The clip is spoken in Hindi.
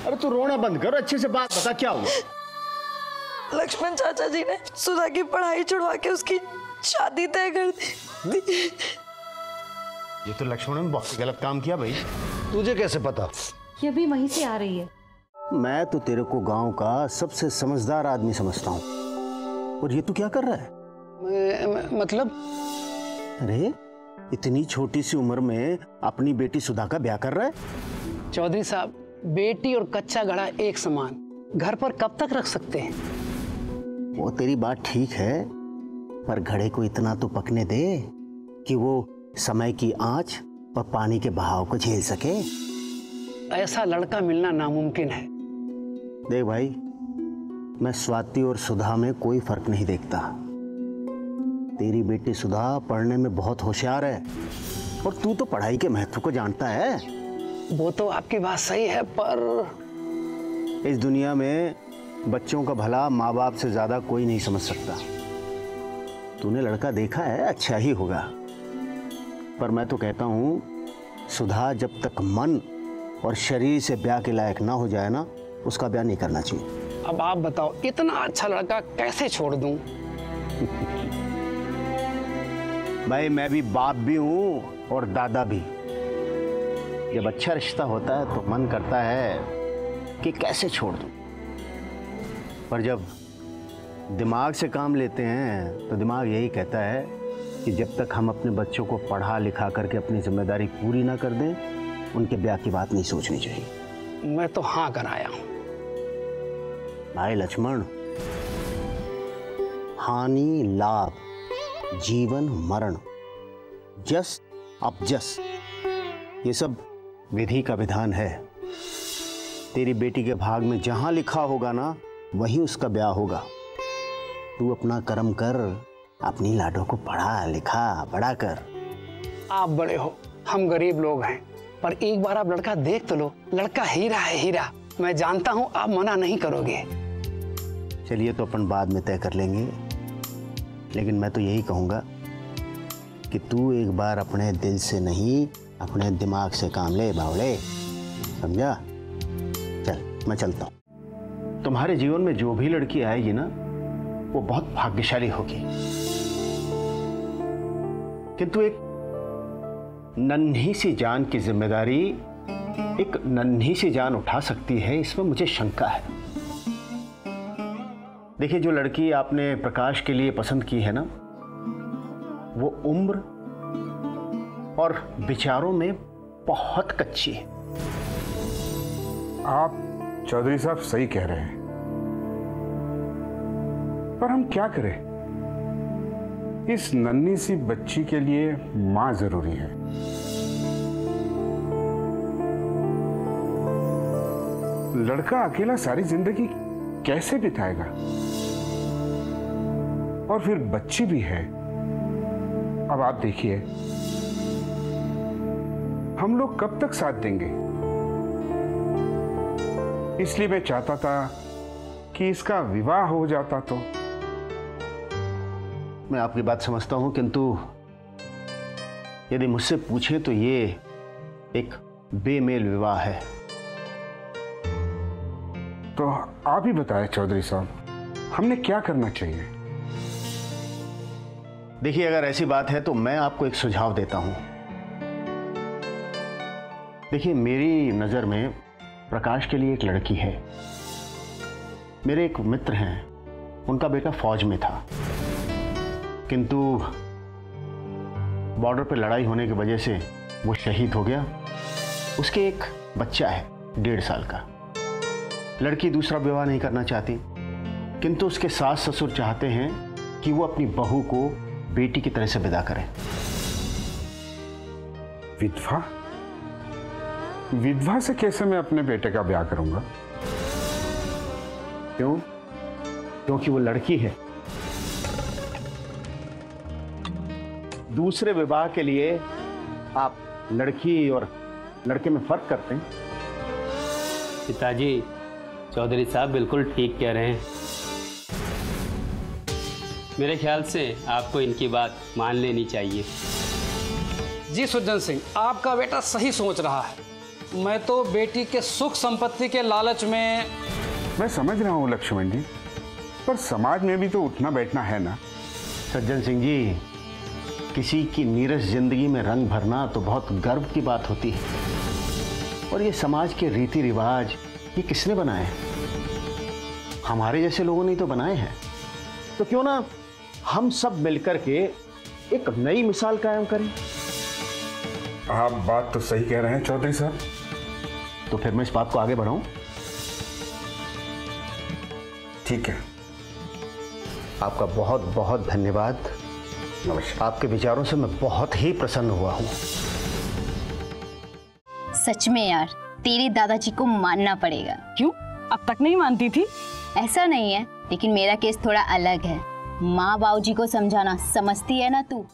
अरे तू रोना बंद कर, अच्छे से बात बता, क्या हुआ? लक्ष्मण चाचा जी ने सुधा की पढ़ाई छुड़वा के उसकी शादी तय कर दी। ये तो लक्ष्मण ने बहुत गलत काम किया भाई। तुझे कैसे पता? ये भी वहीं से आ रही है। मैं तो तेरे को गांव का सबसे समझदार आदमी समझता हूँ, और ये तू क्या कर रहा है? मतलब? अरे इतनी छोटी सी उम्र में अपनी बेटी सुधा का ब्याह कर रहा है? चौधरी साहब, बेटी और कच्चा घड़ा एक समान, घर पर कब तक रख सकते हैं? वो तेरी बात ठीक है, पर घड़े को इतना तो पकने दे कि वो समय की आंच और पानी के बहाव को झेल सके। ऐसा लड़का मिलना नामुमकिन है। देख भाई, मैं स्वाति और सुधा में कोई फर्क नहीं देखता। तेरी बेटी सुधा पढ़ने में बहुत होशियार है, और तू तो पढ़ाई के महत्व को जानता है। वो तो आपकी बात सही है, पर इस दुनिया में बच्चों का भला माँ बाप से ज्यादा कोई नहीं समझ सकता। तूने लड़का देखा है, अच्छा ही होगा, पर मैं तो कहता हूँ सुधा जब तक मन और शरीर से ब्याह के लायक ना हो जाए ना, उसका ब्याह नहीं करना चाहिए। अब आप बताओ, इतना अच्छा लड़का कैसे छोड़ दूं? भाई मैं भी बाप भी हूँ और दादा भी। जब अच्छा रिश्ता होता है तो मन करता है कि कैसे छोड़ दूं, पर जब दिमाग से काम लेते हैं तो दिमाग यही कहता है कि जब तक हम अपने बच्चों को पढ़ा लिखा करके अपनी जिम्मेदारी पूरी ना कर दें, उनके ब्याह की बात नहीं सोचनी चाहिए। मैं तो हाँ कराया हूँ। भाई लक्ष्मण, हानि लाभ, जीवन मरण, जस अपजस, ये सब विधि का विधान है। तेरी बेटी के भाग में जहां लिखा होगा ना, वहीं उसका ब्याह होगा। तू अपना कर्म कर, अपनी लाडो को पढ़ा लिखा बड़ा कर। आप बड़े हो, हम गरीब लोग हैं, पर एक बार आप लड़का देख तो लो। लड़का हीरा है, हीरा। मैं जानता हूं आप मना नहीं करोगे। चलिए तो अपन बाद में तय कर लेंगे, लेकिन मैं तो यही कहूँगा कि तू एक बार अपने दिल से नहीं, अपने दिमाग से काम ले बावले, समझा? चल मैं चलता हूँ। तुम्हारे जीवन में जो भी लड़की आएगी ना, वो बहुत भाग्यशाली होगी, किंतु एक नन्ही सी जान की जिम्मेदारी एक नन्ही सी जान उठा सकती है, इसमें मुझे शंका है। देखिए, जो लड़की आपने प्रकाश के लिए पसंद की है ना, वो उम्र और विचारों में बहुत कच्ची है। आप चौधरी साहब सही कह रहे हैं, पर हम क्या करें? इस नन्ही सी बच्ची के लिए मां जरूरी है। लड़का अकेला सारी जिंदगी कैसे बिताएगा? और फिर बच्ची भी है। अब आप देखिए, हम लोग कब तक साथ देंगे? इसलिए मैं चाहता था कि इसका विवाह हो जाता तो। मैं आपकी बात समझता हूं, किंतु यदि मुझसे पूछे तो ये एक बेमेल विवाह है। तो आप ही बताएं चौधरी साहब, हमने क्या करना चाहिए? देखिए, अगर ऐसी बात है तो मैं आपको एक सुझाव देता हूं। देखिए, मेरी नज़र में प्रकाश के लिए एक लड़की है। मेरे एक मित्र हैं, उनका बेटा फौज में था, किंतु बॉर्डर पर लड़ाई होने की वजह से वो शहीद हो गया। उसके एक बच्चा है 1.5 साल का। लड़की दूसरा विवाह नहीं करना चाहती, किंतु उसके सास ससुर चाहते हैं कि वो अपनी बहू को बेटी की तरह से विदा करें। विधवा? विधवा से कैसे मैं अपने बेटे का ब्याह करूंगा? क्यों? क्योंकि वो लड़की है। दूसरे विवाह के लिए आप लड़की और लड़के में फर्क करते हैं। पिताजी, चौधरी साहब बिल्कुल ठीक कह रहे हैं। मेरे ख्याल से आपको इनकी बात मान लेनी चाहिए। जी सुरजन सिंह, आपका बेटा सही सोच रहा है। मैं तो बेटी के सुख संपत्ति के लालच में। मैं समझ रहा हूँ लक्ष्मण जी, पर समाज में भी तो उठना बैठना है ना। सज्जन सिंह जी, किसी की नीरस जिंदगी में रंग भरना तो बहुत गर्व की बात होती है। और ये समाज के रीति रिवाज ये किसने बनाए हैं? हमारे जैसे लोगों ने तो बनाए हैं। तो क्यों ना हम सब मिलकर के एक नई मिसाल कायम करें। आप बात तो सही कह रहे हैं चौधरी साहब। तो फिर मैं इस बात को आगे बढ़ाऊं? ठीक है। आपका बहुत बहुत धन्यवाद। नमस्कार। आपके विचारों से मैं बहुत ही प्रसन्न हुआ हूं। सच में यार, तेरे दादाजी को मानना पड़ेगा। क्यों, अब तक नहीं मानती थी? ऐसा नहीं है, लेकिन मेरा केस थोड़ा अलग है। माँ बाबूजी को समझाना समझती है ना तू।